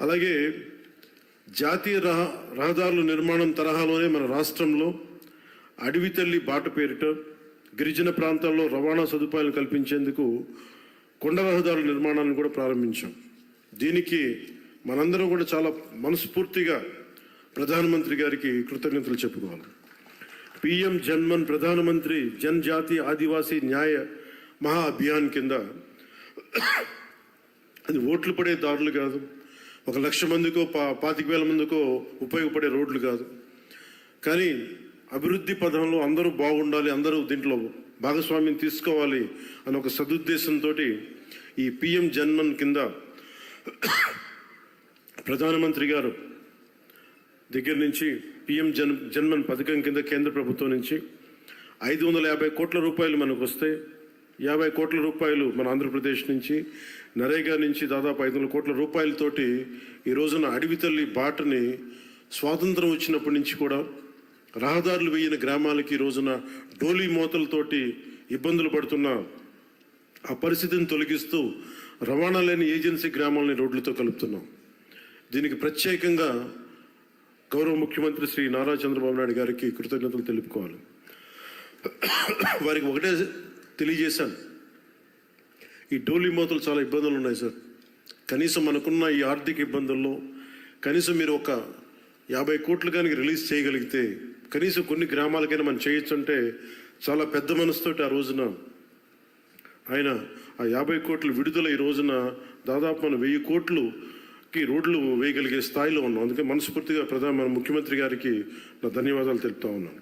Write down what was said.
అలాగే జాతీయ రహదారుల నిర్మాణం తరహాలోనే మన రాష్ట్రంలో అడవి తల్లి బాట పేరిట గిరిజన ప్రాంతాల్లో రవాణా సదుపాయాలు కల్పించేందుకు కొండ రహదారుల నిర్మాణాలను కూడా ప్రారంభించాం. దీనికి మనందరం కూడా చాలా మనస్ఫూర్తిగా ప్రధానమంత్రి గారికి కృతజ్ఞతలు చెప్పుకోవాలి. పిఎం జన్మన్ ప్రధానమంత్రి జనజాతీయ ఆదివాసీ న్యాయ మహా అభియాన్ కింద అది ఓట్లు పడే దారులు కాదు, 1,00,000 మందికో 25,000 మందికో ఉపయోగపడే రోడ్లు కాదు. కానీ అభివృద్ధి పథంలో అందరూ బాగుండాలి, అందరూ దీంట్లో భాగస్వామ్యం తీసుకోవాలి అన్న ఒక సదుద్దేశంతో ఈ పిఎం జన్మన్ కింద ప్రధానమంత్రి గారు దగ్గర నుంచి పిఎం జన్మన్ పథకం కింద కేంద్ర ప్రభుత్వం నుంచి 550 కోట్ల రూపాయలు మనకు వస్తే 50 కోట్ల రూపాయలు మన ఆంధ్రప్రదేశ్ నుంచి, నరేగా నుంచి దాదాపు 500 కోట్ల రూపాయలతోటి ఈ రోజున అడవి తల్లి బాటని స్వాతంత్రం వచ్చినప్పటి నుంచి కూడా రహదారులు వేయని గ్రామాలకి ఈ రోజున డోలీ మోతలతోటి ఇబ్బందులు పడుతున్న ఆ పరిస్థితిని తొలగిస్తూ రవాణా లేని ఏజెన్సీ గ్రామాలని రోడ్లతో కలుపుతున్నాం. దీనికి ప్రత్యేకంగా గౌరవ ముఖ్యమంత్రి శ్రీ నారా చంద్రబాబు నాయుడు గారికి కృతజ్ఞతలు తెలుపుకోవాలి. వారికి ఒకటే తెలియజేశాను, ఈ డోలీ మోతలు చాలా ఇబ్బందులు ఉన్నాయి సార్. కనీసం మనకున్న ఈ ఆర్థిక ఇబ్బందుల్లో కనీసం మీరు ఒక 50 కోట్లు కానీ రిలీజ్ చేయగలిగితే కనీసం కొన్ని గ్రామాలకైనా మనం చేయొచ్చు అంటే చాలా పెద్ద మనసుతోటి ఆ రోజున ఆయన ఆ 50 కోట్ల విడుదల ఈ రోజున దాదాపు మనం 1000 కోట్లుకి రోడ్లు వేయగలిగే స్థాయిలో ఉన్నాం. అందుకే మనస్ఫూర్తిగా మన ముఖ్యమంత్రి గారికి నా ధన్యవాదాలు తెలుపుతా ఉన్నాను.